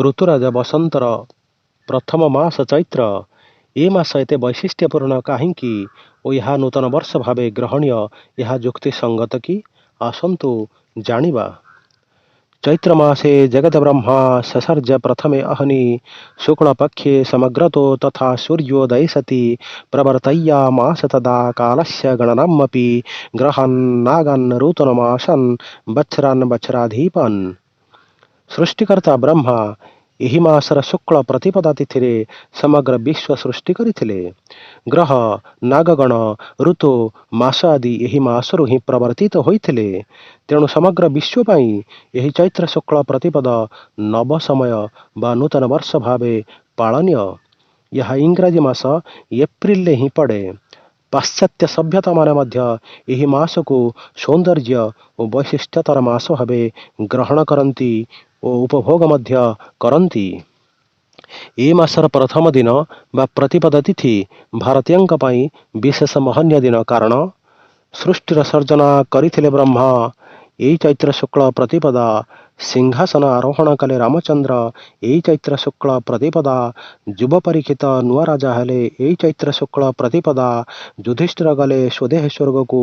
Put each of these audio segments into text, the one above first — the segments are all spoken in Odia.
ଋତୁରାଜ ବସନ୍ତର ପ୍ରଥମ ମାସ ଚୈତ୍ର। ଏ ମାସ ଏତେ ବୈଶିଷ୍ଟ୍ୟପୂର୍ଣ୍ଣ କାହିଁକି ଓ ଏହା ନୂତନ ବର୍ଷ ଭାବେ ଗ୍ରହଣୀୟ, ଏହା ଯୁକ୍ତିସଙ୍ଗତ କି? ଆସନ୍ତୁ ଜାଣିବା। ଚୈତ୍ର ମାସେ ଜଗଦ୍ବ୍ରହ୍ମା ସସର୍ଜ ପ୍ରଥମେ ଅହନି ଶୁକ୍ଳପକ୍ଷେ ସମଗ୍ରतो ତଥା ସୂର୍ଯ୍ಯೋଦये ସତି ପ୍ରବର୍ତ୍ତୟାମାସ ତଦା କାଲस्य ଗଣନାମପି ଗ୍ରହାନ୍ ନାଗାନ୍ ଋତୁନମାସନ୍ ବତ୍ସରାନ୍ ବତ୍ସରାଧିପାନ୍। ସୃଷ୍ଟିକର୍ତ୍ତା ବ୍ରହ୍ମା ଏହି ମାସର ଶୁକ୍ଳ ପ୍ରତିପଦା ତିଥିରେ ସମଗ୍ର ବିଶ୍ୱ ସୃଷ୍ଟି କରିଥିଲେ। ଗ୍ରହ, ନାଗଗଣ, ଋତୁ, ମାସ ଆଦି ଏହି ମାସରୁ ହିଁ ପ୍ରବର୍ତ୍ତିତ ହୋଇଥିଲେ। ତେଣୁ ସମଗ୍ର ବିଶ୍ୱ ପାଇଁ ଏହି ଚୈତ୍ର ଶୁକ୍ଳ ପ୍ରତିପଦ ନବ ସମୟ ବା ନୂତନ ବର୍ଷ ଭାବେ ପାଳନୀୟ। ଏହା ଇଂରାଜୀ ମାସ ଏପ୍ରିଲରେ ହିଁ ପଡ଼େ। ପାଶ୍ଚାତ୍ୟ ସଭ୍ୟତାମାନେ ମଧ୍ୟ ଏହି ମାସକୁ ସୌନ୍ଦର୍ଯ୍ୟ ଓ ବୈଶିଷ୍ଟ୍ୟତର ମାସ ଭାବେ ଗ୍ରହଣ କରନ୍ତି ଓ ଉପଭୋଗ ମଧ୍ୟ କରନ୍ତି। ଏ ମାସର ପ୍ରଥମ ଦିନ ବା ପ୍ରତିପଦ ତିଥି ଭାରତୀୟଙ୍କ ପାଇଁ ବିଶେଷ ମହନୀୟ ଦିନ, କାରଣ ସୃଷ୍ଟିର ସର୍ଜନା କରିଥିଲେ ବ୍ରହ୍ମା। ଏଇ ଚୈତ୍ର ଶୁକ୍ଳ ପ୍ରତିପଦା ସିଂହାସନ ଆରୋହଣ କଲେ ରାମଚନ୍ଦ୍ର। ଏଇ ଚୈତ୍ର ଶୁକ୍ଳ ପ୍ରତିପଦା ଯୁବ ପରୀକ୍ଷିତ ନୂଆ ରାଜା ହେଲେ। ଏଇ ଚୈତ୍ର ଶୁକ୍ଳ ପ୍ରତିପଦା ଯୁଧିଷ୍ଠିର ଗଲେ ସ୍ୱଦେହ ସ୍ୱର୍ଗକୁ।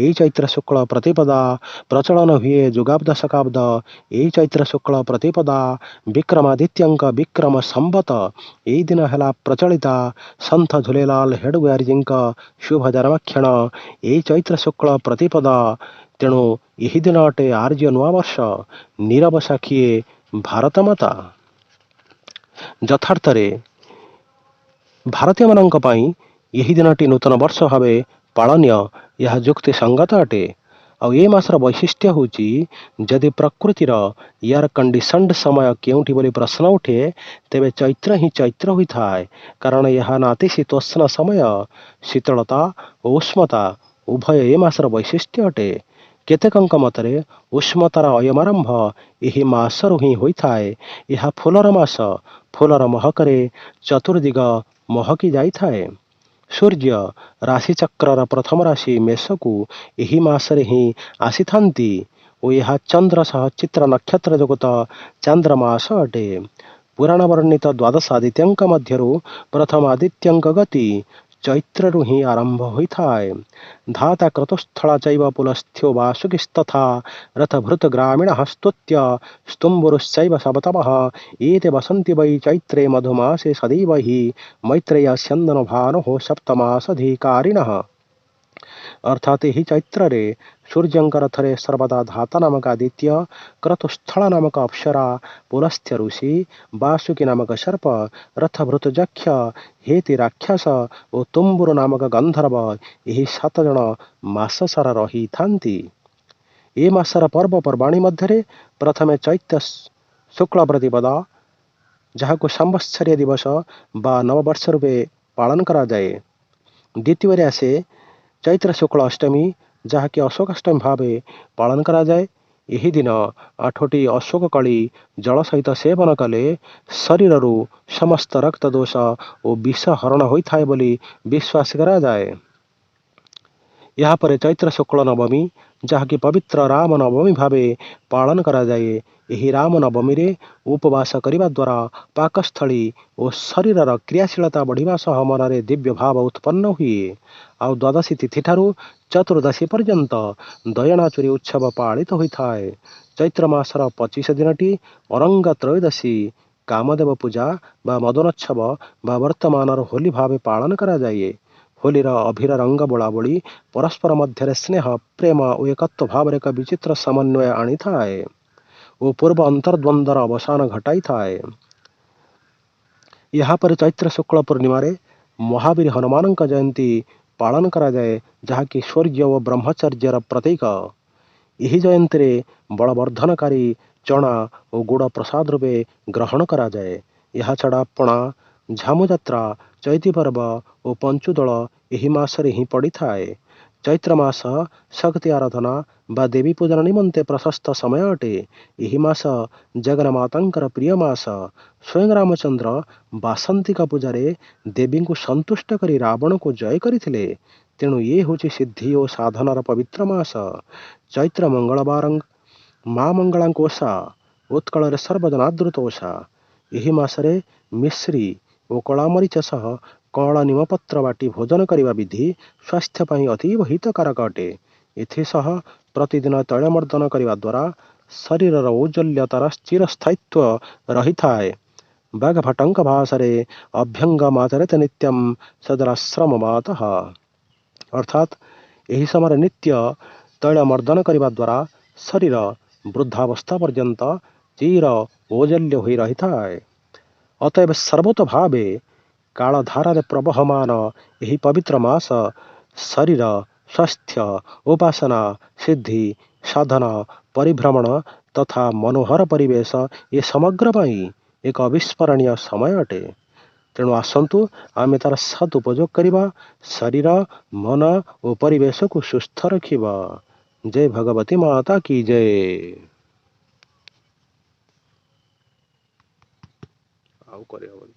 ଏଇ ଚୈତ୍ର ଶୁକ୍ଳ ପ୍ରତିପଦା ପ୍ରଚଳନ ହୁଏ ଯୁଗାବ୍ଦ ଶକାବ୍ଦ। ଏଇ ଚୈତ୍ର ଶୁକ୍ଳ ପ୍ରତିପଦା ବିକ୍ରମାଦିତ୍ୟଙ୍କ ବିକ୍ରମ ସମ୍ବତ। ଏଇ ଦିନ ହେଲା ପ୍ରଚଳିତା ସନ୍ଥ ଝୁଲେଲାଲ ହେଡ଼ଗେୱାରଜୀଙ୍କ ଶୁଭ ଜନ୍ମକ୍ଷଣ। ଏଇ ଚୈତ୍ର ଶୁକ୍ଳ ପ୍ରତିପଦା। ତେଣୁ ଏହି ଦିନ ଅଟେ ଆର୍ଯ୍ୟ ନୂଆବର୍ଷ। ନୀରବ ସାକ୍ଷୀଏ ଭାରତ ମାତା। ଯଥାର୍ଥରେ ଭାରତୀୟମାନଙ୍କ ପାଇଁ ଏହି ଦିନଟି ନୂତନ ବର୍ଷ ଭାବେ ପାଳନୀୟ। ଏହା ଯୁକ୍ତିସଙ୍ଗତ ଅଟେ। ଆଉ ଏ ମାସର ବୈଶିଷ୍ଟ୍ୟ ହେଉଛି, ଯଦି ପ୍ରକୃତିର ଏୟାର କଣ୍ଡିସନ୍ଡ ସମୟ କେଉଁଠି ବୋଲି ପ୍ରଶ୍ନ ଉଠେ, ତେବେ ଚୈତ୍ର ହିଁ ଚୈତ୍ର ହୋଇଥାଏ। କାରଣ ଏହା ନାତିଶୀତୋଷ୍ଣ ସମୟ। ଶୀତଳତା ଓ ଉଷ୍ମତା ଉଭୟ ଏ ମାସର ବୈଶିଷ୍ଟ୍ୟ ଅଟେ। କେତେକଙ୍କ ମତରେ ଉଷ୍ମତାର ଅୟମାରମ୍ଭ ଏହି ମାସରୁ ହିଁ ହୋଇଥାଏ। ଏହା ଫୁଲର ମାସ। ଫୁଲର ମହକରେ ଚତୁର୍ଦିଗ ମହକି ଯାଇଥାଏ। ସୂର୍ଯ୍ୟ ରାଶିଚକ୍ରର ପ୍ରଥମ ରାଶି ମେଷକୁ ଏହି ମାସରେ ହିଁ ଆସିଥାନ୍ତି ଓ ଏହା ଚନ୍ଦ୍ର ସହ ଚିତ୍ର ନକ୍ଷତ୍ର ଯୁକ୍ତ ଚାନ୍ଦ୍ରମାସ ଅଟେ। ପୁରାଣ ବର୍ଣ୍ଣିତ ଦ୍ୱାଦଶ ଆଦିତ୍ୟଙ୍କ ମଧ୍ୟରୁ ପ୍ରଥମ ଆଦିତ୍ୟଙ୍କ ଗତି ଚୈତ୍ରରୁ ହିଁ ଆରମ୍ଭ ହୋଇଥାଏ। ଧାତା କ୍ରତୁସ୍ଥଳା ଚୈବ ପୁଲସ୍ଥ୍ୟୋ ବାସୁକିସ୍ତଥା ରଥଭୃତ ଗ୍ରାମୀଣଃ ସ୍ତୁତ୍ୟ ସ୍ତୁମ୍ବୁରୁଶ୍ଚୈବ ସବତମଃ ଏତେ ବସନ୍ତି ବୈ ଚୈତ୍ରେ ମଧୁମାସେ ସदैବ हि ମୈତ୍ରେୟ ସ୍ୟନ୍ଦନ ଭାନୋଃ ସପ୍ତମାସଧିକାରିଣଃ। ଅର୍ଥାତ୍ ଏହି ଚୈତ୍ରରେ ସୂର୍ଯ୍ୟଙ୍କ ରଥରେ ସର୍ବଦା ଧାତା ନାମକ ଆଦିତ୍ୟ, କ୍ରତୁସ୍ଥଳା ନାମକ ଅପ୍ସରା, ପୁଲସ୍ଥ୍ୟ ଋଷି, ବାସୁକୀ ନାମକ ସର୍ପ, ରଥଭୃତ ଯକ୍ଷ, ହେତି ରାକ୍ଷସ ଓ ତୁମ୍ବୁରୁ ନାମକ ଗନ୍ଧର୍ବ ଏହି 7 ଜଣ ମାସ ସାରା ରହିଥାନ୍ତି। ଏ ମାସର ପର୍ବପର୍ବାଣୀ ମଧ୍ୟରେ ପ୍ରଥମେ ଚୈତ୍ର ଶୁକ୍ଳ ପ୍ରତିପଦା, ଯାହାକୁ ସମ୍ବତ୍ସରୀୟ ଦିବସ ବା ନବବର୍ଷ ରୂପେ ପାଳନ କରାଯାଏ। ଦ୍ୱିତୀୟରେ ଆସେ ଚୈତ୍ର ଶୁକ୍ଳ ଅଷ୍ଟମୀ, ଯାହାକି ଅଶୋକାଷ୍ଟମୀ ଭାବେ ପାଳନ କରାଯାଏ। ଏହି ଦିନ 8ଟି ଅଶୋକ କଳି ଜଳ ସହିତ ସେବନ କଲେ ଶରୀରରୁ ସମସ୍ତ ରକ୍ତ ଦୋଷ ଓ ବିଷ ହରଣ ହୋଇଥାଏ ବୋଲି ବିଶ୍ୱାସ କରାଯାଏ। ଏହାପରେ ଚୈତ୍ର ଶୁକ୍ଳ ନବମୀ, ଯାହାକି ପବିତ୍ର ରାମ ନବମୀ ଭାବେ ପାଳନ କରାଯାଏ। ଏହି ରାମ ନବମୀରେ ଉପବାସ କରିବା ଦ୍ୱାରା ପାକସ୍ଥଳୀ ଓ ଶରୀରର କ୍ରିୟାଶୀଳତା ବଢ଼ିବା ସହ ମନରେ ଦିବ୍ୟ ଭାବ ଉତ୍ପନ୍ନ ହୁଏ। ଆଉ ଦ୍ୱାଦଶୀ ତିଥିଠାରୁ ଚତୁର୍ଦ୍ଦଶୀ ପର୍ଯ୍ୟନ୍ତ ଦୟଣାଚୁରୀ ଉତ୍ସବ ପାଳିତ ହୋଇଥାଏ। ଚୈତ୍ର ମାସର 25 ଦିନଟି ଅରଙ୍ଗ ତ୍ରୟୋଦଶୀ, କାମଦେବ ପୂଜା ବା ମଦନୋତ୍ସବ ବା ବର୍ତ୍ତମାନର ହୋଲି ଭାବେ ପାଳନ କରାଯାଏ। ହୋଲିର ଅଭିର ରଙ୍ଗ ବୋଳାବୋଳି ପରସ୍ପର ମଧ୍ୟରେ ସ୍ନେହ, ପ୍ରେମ ଓ ଏକତ୍ୱ ଭାବରେ ଏକ ବିଚିତ୍ର ସମନ୍ୱୟ ଆଣିଥାଏ ଓ ପୂର୍ବ ଅନ୍ତର୍ଦ୍ୱନ୍ଦ୍ୱର ଅବସାନ ଘଟାଇଥାଏ। ଏହାପରେ ଚୈତ୍ର ଶୁକ୍ଳ ପୂର୍ଣ୍ଣିମାରେ ମହାବୀର ହନୁମାନଙ୍କ ଜୟନ୍ତୀ ପାଳନ କରାଯାଏ, ଯାହାକି ଶୌର୍ଯ୍ୟ ଓ ବ୍ରହ୍ମଚର୍ଯ୍ୟର ପ୍ରତୀକ। ଏହି ଜୟନ୍ତୀରେ ବଳବର୍ଦ୍ଧନକାରୀ ଚଣା ଓ ଗୁଡ଼ ପ୍ରସାଦ ରୂପେ ଗ୍ରହଣ କରାଯାଏ। ଏହାଛଡ଼ା ପଣା, ଝାମୁଯାତ୍ରା, ଚୈତି ପର୍ବ ଓ ପଞ୍ଚୁଦୋଳ ଏହି ମାସରେ ହିଁ ପଡ଼ିଥାଏ। ଚୈତ୍ର ମାସ ଶକ୍ତି ଆରାଧନା ବା ଦେବୀ ପୂଜନ ନିମନ୍ତେ ପ୍ରଶସ୍ତ ସମୟ ଅଟେ। ଏହି ମାସ ଜଗନ୍ମାତାଙ୍କର ପ୍ରିୟ ମାସ। ସ୍ୱୟଂ ରାମଚନ୍ଦ୍ର ବାସନ୍ତିକ ପୂଜାରେ ଦେବୀଙ୍କୁ ସନ୍ତୁଷ୍ଟ କରି ରାବଣକୁ ଜୟ କରିଥିଲେ। ତେଣୁ ଏ ହେଉଛି ସିଦ୍ଧି ଓ ସାଧନାର ପବିତ୍ର ମାସ। ଚୈତ୍ର ମଙ୍ଗଳବାର ମା ମଙ୍ଗଳାଙ୍କ ଓଷା ଉତ୍କଳରେ ସର୍ବଜନାଦୃତ ଓଷା। ଏହି ମାସରେ ମିଶ୍ରି ଓ କଳାମରିଚ ସହ କଅଁଳ ନିମପତ୍ର ବାଟି ଭୋଜନ କରିବା ବିଧି ସ୍ୱାସ୍ଥ୍ୟ ପାଇଁ ଅତୀବ ହିତକାରକ ଅଟେ। ଏଥିସହ ପ୍ରତିଦିନ ତୈଳମର୍ଦ୍ଦନ କରିବା ଦ୍ୱାରା ଶରୀରର ଔଜ୍ଜ୍ୱଲ୍ୟତାର ଚିରସ୍ଥାୟିତ୍ୱ ରହିଥାଏ। ବାଘଭଟ୍ଟଙ୍କ ଭାଷାରେ ଅଭ୍ୟଙ୍ଗମାଚରେତ ନିତ୍ୟಂ ସଦରାଶ୍ରମମାତଃ, ଅର୍ଥାତ୍ ଏହି ସମୟରେ ନିତ୍ୟ ତୈଳମର୍ଦ୍ଦନ କରିବା ଦ୍ୱାରା ଶରୀର ବୃଦ୍ଧାବସ୍ଥା ପର୍ଯ୍ୟନ୍ତ ଚିର ଔଜ୍ଜ୍ୱଲ୍ୟ ହୋଇ ରହିଥାଏ। ଅତଏବ ସର୍ବତୋଭାବେ କାଳଧାରାରେ ପ୍ରବହମାନ ଏହି ପବିତ୍ର ମାସ ଶରୀର, ସ୍ୱାସ୍ଥ୍ୟ, ଉପାସନା, ସିଦ୍ଧି, ସାଧନ, ପରିଭ୍ରମଣ ତଥା ମନୋହର ପରିବେଶ ଏ ସମଗ୍ର ପାଇଁ ଏକ ଅବିସ୍ମରଣୀୟ ସମୟ ଅଟେ। ତେଣୁ ଆସନ୍ତୁ ଆମେ ତାର ସଦୁପଯୋଗ କରିବା, ଶରୀର, ମନ ଓ ପରିବେଶକୁ ସୁସ୍ଥ ରଖିବା। ଜୟ ଭଗବତୀ ମାତା କି ଜୟ। ଆଉ କରିହେବନି।